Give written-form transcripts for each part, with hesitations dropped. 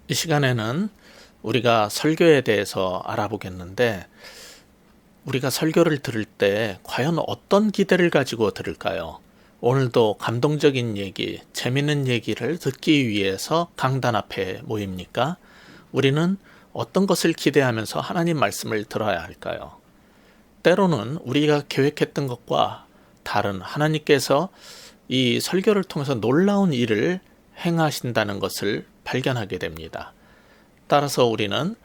이 시간에는 우리가 설교에 대해서 알아보겠는데, 우리가 설교를 들을 때 과연 어떤 기대를 가지고 들을까요? 오늘도 감동적인 얘기, 재밌는 얘기를 듣기 위해서 강단 앞에 모입니까? 우리는 어떤 것을 기대하면서 하나님 말씀을 들어야 할까요? 때로는 우리가 계획했던 것과 다른 하나님께서 이 설교를 통해서 놀라운 일을 행하신다는 것을 발견하게 됩니다. 따라서 우리는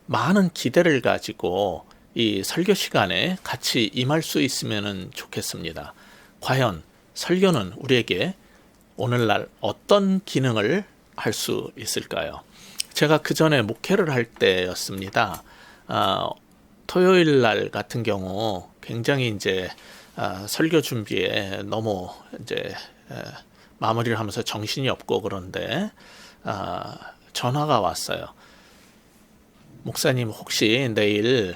많은 기대를 가지고 이 설교 시간에 같이 임할 수 있으면 좋겠습니다. 과연 설교는 우리에게 오늘날 어떤 기능을 할 수 있을까요? 제가 그 전에 목회를 할 때였습니다. 토요일 날 같은 경우 굉장히 이제 설교 준비에 너무 이제 마무리를 하면서 정신이 없고 그런데 전화가 왔어요. 목사님 혹시 내일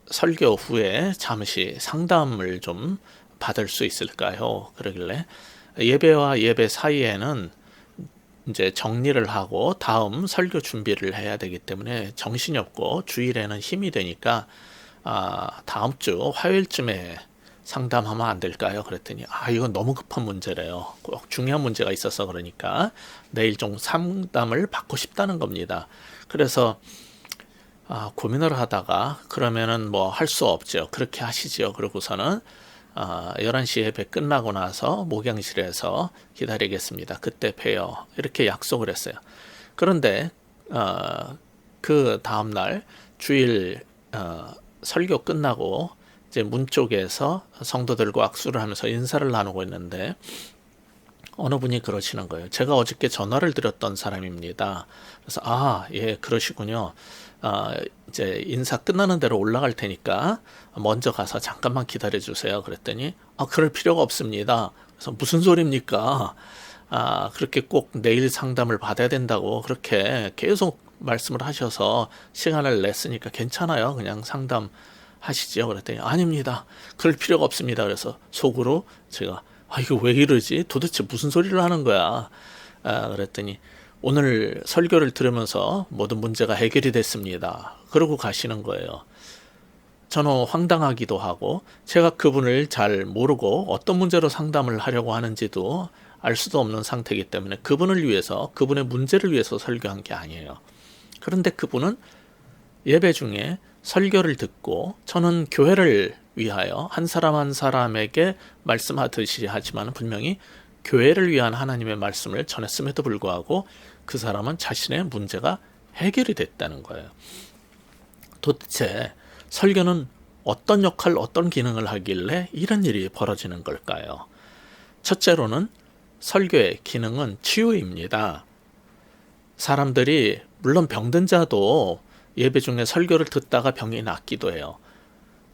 설교 후에 잠시 상담을 좀 받을 수 있을까요? 그러길래 예배와 예배 사이에는 이제 정리를 하고 다음 설교 준비를 해야 되기 때문에 정신이 없고 주일에는 힘이 되니까 다음 주 화요일쯤에 상담하면 안 될까요? 그랬더니 이건 너무 급한 문제래요. 꼭 중요한 문제가 있어서 그러니까 내일 좀 상담을 받고 싶다는 겁니다. 그래서 고민을 하다가 그러면은 뭐 할 수 없죠. 그렇게 하시죠. 그러고서는 11시 예배 끝나고 나서 목양실에서 기다리겠습니다. 그때 봬요. 이렇게 약속을 했어요. 그런데 그 다음날 주일 설교 끝나고 이제 문 쪽에서 성도들과 악수를 하면서 인사를 나누고 있는데 어느 분이 그러시는 거예요. 제가 어저께 전화를 드렸던 사람입니다. 그래서 예, 그러시군요. 이제 인사 끝나는 대로 올라갈 테니까 먼저 가서 잠깐만 기다려 주세요. 그랬더니 그럴 필요가 없습니다. 그래서 무슨 소리입니까? 그렇게 꼭 내일 상담을 받아야 된다고 그렇게 계속 말씀을 하셔서 시간을 냈으니까 괜찮아요. 그냥 상담 하시죠. 그랬더니 아닙니다. 그럴 필요가 없습니다. 그래서 속으로 제가 이거 왜 이러지? 도대체 무슨 소리를 하는 거야? 그랬더니 오늘 설교를 들으면서 모든 문제가 해결이 됐습니다. 그러고 가시는 거예요. 저는 황당하기도 하고 제가 그분을 잘 모르고 어떤 문제로 상담을 하려고 하는지도 알 수도 없는 상태이기 때문에 그분을 위해서, 그분의 문제를 위해서 설교한 게 아니에요. 그런데 그분은 예배 중에 설교를 듣고 저는 교회를 위하여 한 사람 한 사람에게 말씀하듯이 하지만 분명히 교회를 위한 하나님의 말씀을 전했음에도 불구하고 그 사람은 자신의 문제가 해결이 됐다는 거예요. 도대체 설교는 어떤 역할, 어떤 기능을 하길래 이런 일이 벌어지는 걸까요? 첫째로는 설교의 기능은 치유입니다. 사람들이 물론 병든 자도 예배 중에 설교를 듣다가 병이 낫기도 해요.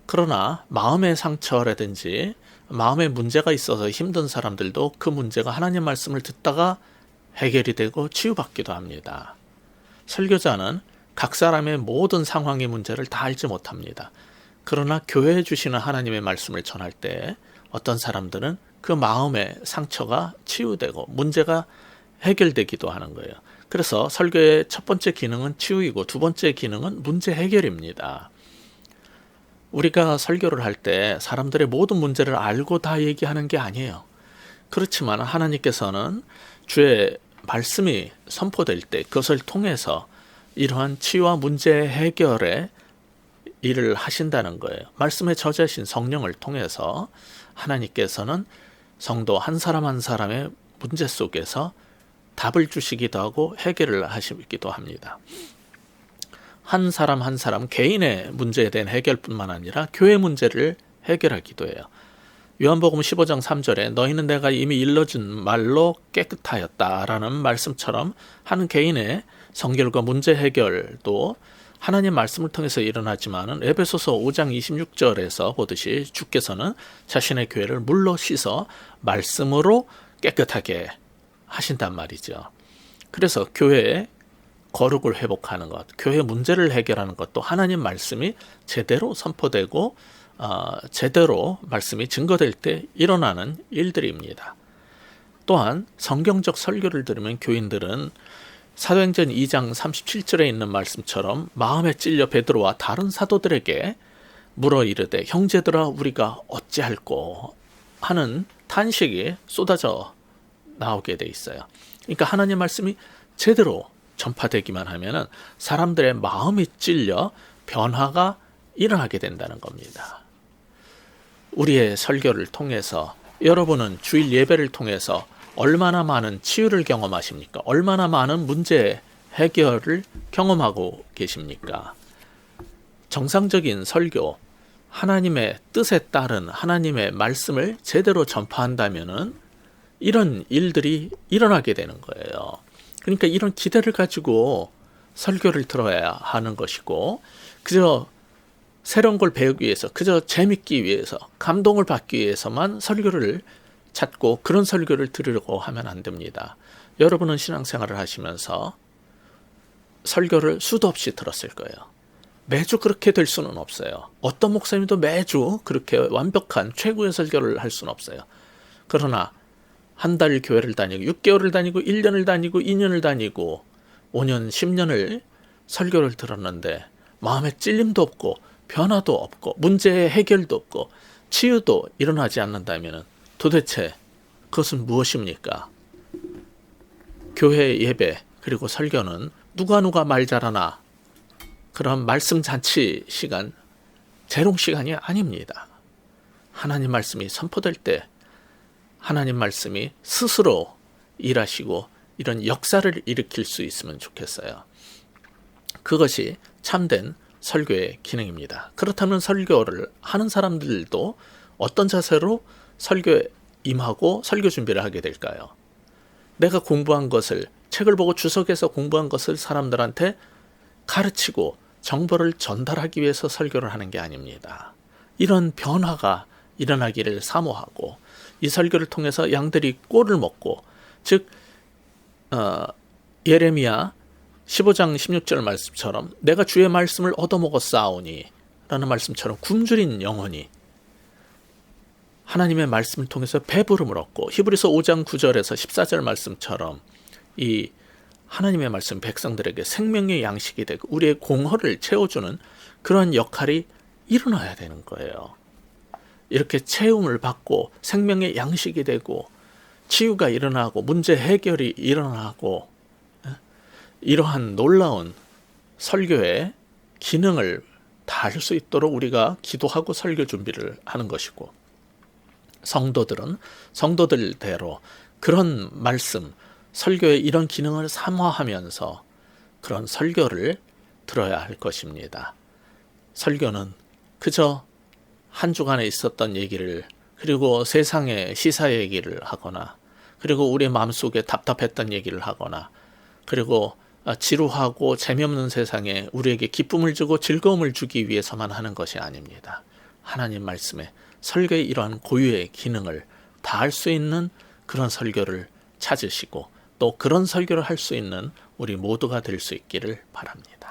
그러나 마음의 상처라든지 마음의 문제가 있어서 힘든 사람들도 그 문제가 하나님 말씀을 듣다가 해결이 되고 치유받기도 합니다. 설교자는 각 사람의 모든 상황의 문제를 다 알지 못합니다. 그러나 교회에 주시는 하나님의 말씀을 전할 때 어떤 사람들은 그 마음의 상처가 치유되고 문제가 해결되기도 하는 거예요. 그래서 설교의 첫 번째 기능은 치유이고 두 번째 기능은 문제 해결입니다. 우리가 설교를 할 때 사람들의 모든 문제를 알고 다 얘기하는 게 아니에요. 그렇지만 하나님께서는 주의 말씀이 선포될 때 그것을 통해서 이러한 치유와 문제 해결의 일을 하신다는 거예요. 말씀의 저자신 성령을 통해서 하나님께서는 성도 한 사람 한 사람의 문제 속에서 답을 주시기도 하고 해결을 하시기도 합니다. 한 사람 한 사람 개인의 문제에 대한 해결뿐만 아니라 교회 문제를 해결하기도 해요. 요한복음 15장 3절에 너희는 내가 이미 일러준 말로 깨끗하였다라는 말씀처럼 한 개인의 성결과 문제 해결도 하나님 말씀을 통해서 일어나지만은 에베소서 5장 26절에서 보듯이 주께서는 자신의 교회를 물로 씻어 말씀으로 깨끗하게 하신단 말이죠. 그래서 교회의 거룩을 회복하는 것, 교회 문제를 해결하는 것도 하나님 말씀이 제대로 선포되고 제대로 말씀이 증거될 때 일어나는 일들입니다. 또한 성경적 설교를 들으면 교인들은 사도행전 2장 37절에 있는 말씀처럼 마음에 찔려 베드로와 다른 사도들에게 물어 이르되 형제들아 우리가 어찌할꼬 하는 탄식이 쏟아져 나오게 돼 있어요. 그러니까 하나님 말씀이 제대로 전파되기만 하면은 사람들의 마음이 찔려 변화가 일어나게 된다는 겁니다. 우리의 설교를 통해서 여러분은 주일 예배를 통해서 얼마나 많은 치유를 경험하십니까? 얼마나 많은 문제 해결을 경험하고 계십니까? 정상적인 설교, 하나님의 뜻에 따른 하나님의 말씀을 제대로 전파한다면은 이런 일들이 일어나게 되는 거예요. 그러니까 이런 기대를 가지고 설교를 들어야 하는 것이고, 그저 새로운 걸 배우기 위해서, 그저 재밌기 위해서, 감동을 받기 위해서만 설교를 찾고 그런 설교를 들으려고 하면 안 됩니다. 여러분은 신앙생활을 하시면서 설교를 수도 없이 들었을 거예요. 매주 그렇게 될 수는 없어요. 어떤 목사님도 매주 그렇게 완벽한 최고의 설교를 할 수는 없어요. 그러나 한 달 교회를 다니고 6개월을 다니고 1년을 다니고 2년을 다니고 5년, 10년을 설교를 들었는데 마음에 찔림도 없고 변화도 없고 문제의 해결도 없고 치유도 일어나지 않는다면 도대체 그것은 무엇입니까? 교회 예배 그리고 설교는 누가 말 잘하나 그런 말씀 잔치 시간, 재롱 시간이 아닙니다. 하나님 말씀이 선포될 때 하나님 말씀이 스스로 일하시고 이런 역사를 일으킬 수 있으면 좋겠어요. 그것이 참된 설교의 기능입니다. 그렇다면 설교를 하는 사람들도 어떤 자세로 설교에 임하고 설교 준비를 하게 될까요? 내가 공부한 것을, 책을 보고 주석에서 공부한 것을 사람들한테 가르치고 정보를 전달하기 위해서 설교를 하는 게 아닙니다. 이런 변화가 일어나기를 사모하고 이 설교를 통해서 양들이 꼴을 먹고, 즉 예레미야 15장 16절 말씀처럼 내가 주의 말씀을 얻어먹었사오니 라는 말씀처럼 굶주린 영혼이 하나님의 말씀을 통해서 배부름을 얻고, 히브리서 5장 9절에서 14절 말씀처럼 이 하나님의 말씀 백성들에게 생명의 양식이 되고 우리의 공허를 채워주는 그런 역할이 일어나야 되는 거예요. 이렇게 채움을 받고 생명의 양식이 되고 치유가 일어나고 문제 해결이 일어나고, 이러한 놀라운 설교의 기능을 다할 수 있도록 우리가 기도하고 설교 준비를 하는 것이고, 성도들은 성도들대로 그런 말씀, 설교의 이런 기능을 사모하면서 그런 설교를 들어야 할 것입니다. 설교는 그저 한 주간에 있었던 얘기를, 그리고 세상의 시사 얘기를 하거나, 그리고 우리 마음속에 답답했던 얘기를 하거나, 그리고 지루하고 재미없는 세상에 우리에게 기쁨을 주고 즐거움을 주기 위해서만 하는 것이 아닙니다. 하나님 말씀에 설교의 이러한 고유의 기능을 다할 수 있는 그런 설교를 찾으시고 또 그런 설교를 할 수 있는 우리 모두가 될 수 있기를 바랍니다.